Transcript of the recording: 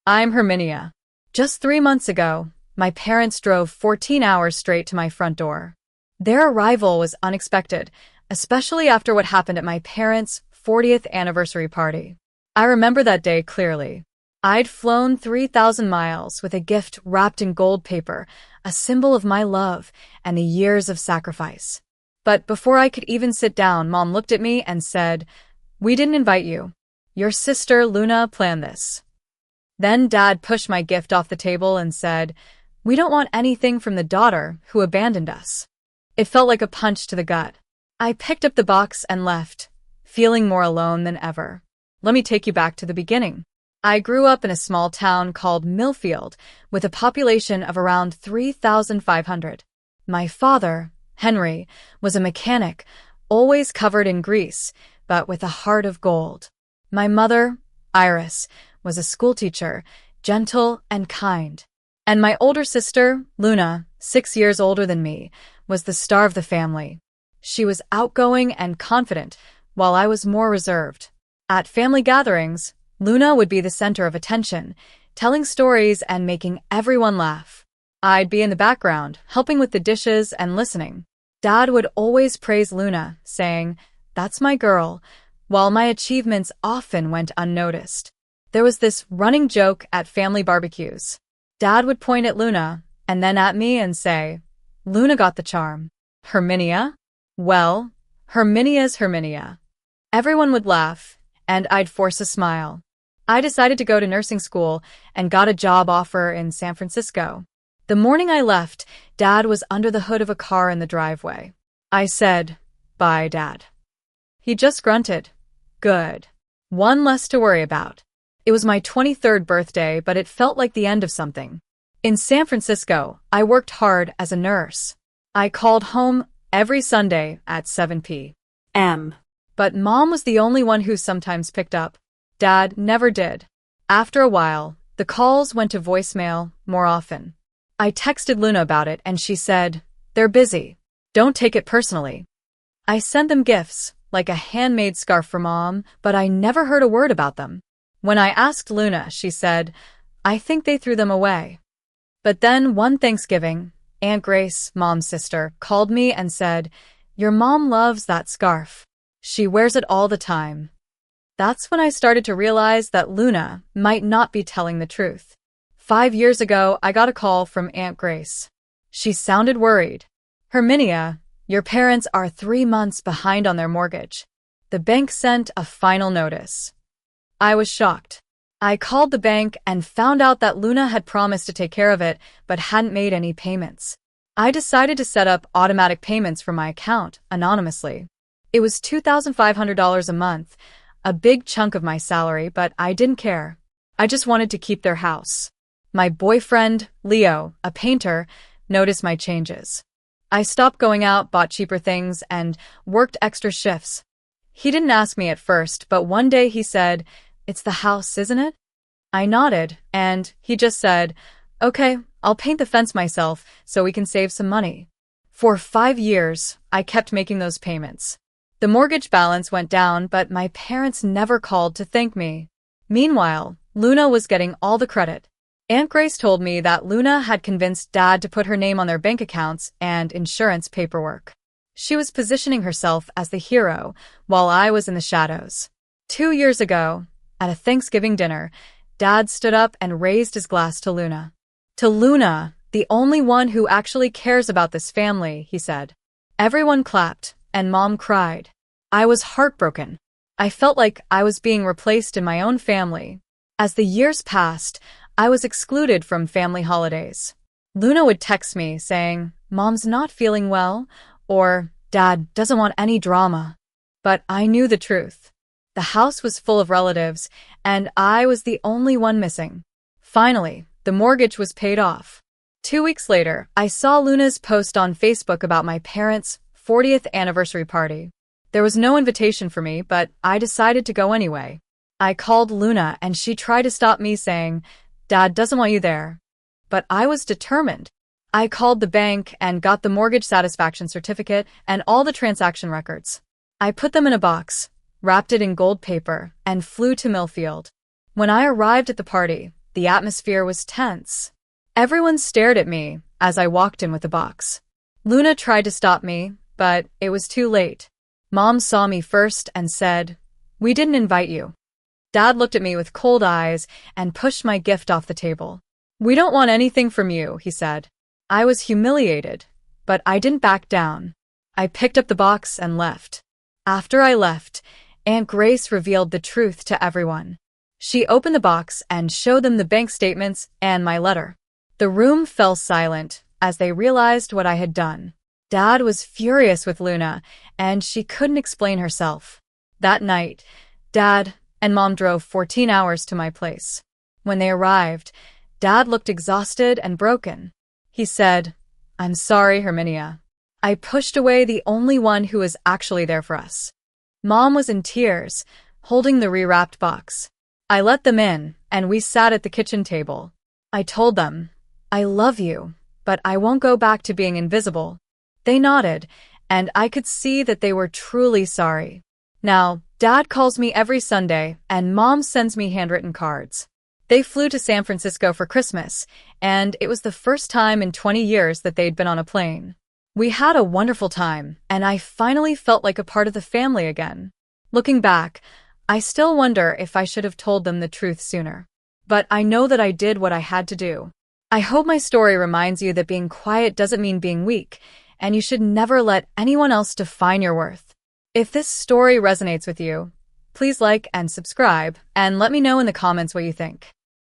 I'm Herminia. Just 3 months ago, my parents drove 14 hours straight to my front door. Their arrival was unexpected, especially after what happened at my parents' 40th anniversary party. I remember that day clearly. I'd flown 3,000 miles with a gift wrapped in gold paper, a symbol of my love and the years of sacrifice. But before I could even sit down, Mom looked at me and said, "We didn't invite you. Your sister, Luna, planned this." Then Dad pushed my gift off the table and said, "We don't want anything from the daughter who abandoned us." It felt like a punch to the gut. I picked up the box and left, feeling more alone than ever. Let me take you back to the beginning. I grew up in a small town called Millfield, with a population of around 3,500. My father, Henry, was a mechanic, always covered in grease, but with a heart of gold. My mother, Iris, was a schoolteacher, gentle and kind. And my older sister, Luna, 6 years older than me, was the star of the family. She was outgoing and confident, while I was more reserved. At family gatherings, Luna would be the center of attention, telling stories and making everyone laugh. I'd be in the background, helping with the dishes and listening. Dad would always praise Luna, saying, "That's my girl," while my achievements often went unnoticed. There was this running joke at family barbecues. Dad would point at Luna, and then at me and say, "Luna got the charm. Herminia? Well, Herminia's Herminia." Everyone would laugh, and I'd force a smile. I decided to go to nursing school and got a job offer in San Francisco. The morning I left, Dad was under the hood of a car in the driveway. I said, "Bye, Dad." He just grunted. Good. One less to worry about. It was my 23rd birthday, but it felt like the end of something. In San Francisco, I worked hard as a nurse. I called home every Sunday at 7 p.m. But Mom was the only one who sometimes picked up. Dad never did. After a while, the calls went to voicemail more often. I texted Luna about it and she said, "They're busy. Don't take it personally." I sent them gifts, like a handmade scarf for Mom, but I never heard a word about them. When I asked Luna, she said, "I think they threw them away." But then one Thanksgiving, Aunt Grace, Mom's sister, called me and said, "Your mom loves that scarf. She wears it all the time." That's when I started to realize that Luna might not be telling the truth. 5 years ago, I got a call from Aunt Grace. She sounded worried. "Herminia, your parents are 3 months behind on their mortgage. The bank sent a final notice." I was shocked. I called the bank and found out that Luna had promised to take care of it, but hadn't made any payments. I decided to set up automatic payments from my account, anonymously. It was $2,500 a month, a big chunk of my salary, but I didn't care. I just wanted to keep their house. My boyfriend, Leo, a painter, noticed my changes. I stopped going out, bought cheaper things, and worked extra shifts. He didn't ask me at first, but one day he said, "It's the house, isn't it?" I nodded, and he just said, "Okay, I'll paint the fence myself so we can save some money." For 5 years, I kept making those payments. The mortgage balance went down, but my parents never called to thank me. Meanwhile, Luna was getting all the credit. Aunt Grace told me that Luna had convinced Dad to put her name on their bank accounts and insurance paperwork. She was positioning herself as the hero, while I was in the shadows. 2 years ago, at a Thanksgiving dinner, Dad stood up and raised his glass to Luna. "To Luna, the only one who actually cares about this family," he said. Everyone clapped, and Mom cried. I was heartbroken. I felt like I was being replaced in my own family. As the years passed, I was excluded from family holidays. Luna would text me saying, "Mom's not feeling well," or "Dad doesn't want any drama." But I knew the truth. The house was full of relatives, and I was the only one missing. Finally, the mortgage was paid off. 2 weeks later, I saw Luna's post on Facebook about my parents' 40th anniversary party. There was no invitation for me, but I decided to go anyway. I called Luna, and she tried to stop me, saying, "Dad doesn't want you there." But I was determined. I called the bank and got the mortgage satisfaction certificate and all the transaction records. I put them in a box, wrapped it in gold paper, and flew to Millfield. When I arrived at the party, the atmosphere was tense. Everyone stared at me as I walked in with the box. Luna tried to stop me, but it was too late. Mom saw me first and said, "We didn't invite you." Dad looked at me with cold eyes and pushed my gift off the table. "We don't want anything from you," he said. I was humiliated, but I didn't back down. I picked up the box and left. After I left, Aunt Grace revealed the truth to everyone. She opened the box and showed them the bank statements and my letter. The room fell silent as they realized what I had done. Dad was furious with Luna, and she couldn't explain herself. That night, Dad and Mom drove 14 hours to my place. When they arrived, Dad looked exhausted and broken. He said, "I'm sorry, Herminia." I pushed away the only one who was actually there for us. Mom was in tears, holding the rewrapped box. I let them in, and we sat at the kitchen table. I told them, "I love you, but I won't go back to being invisible." They nodded, and I could see that they were truly sorry. Now, Dad calls me every Sunday, and Mom sends me handwritten cards. They flew to San Francisco for Christmas, and it was the first time in 20 years that they'd been on a plane. We had a wonderful time, and I finally felt like a part of the family again. Looking back, I still wonder if I should have told them the truth sooner. But I know that I did what I had to do. I hope my story reminds you that being quiet doesn't mean being weak, and you should never let anyone else define your worth. If this story resonates with you, please like and subscribe, and let me know in the comments what you think.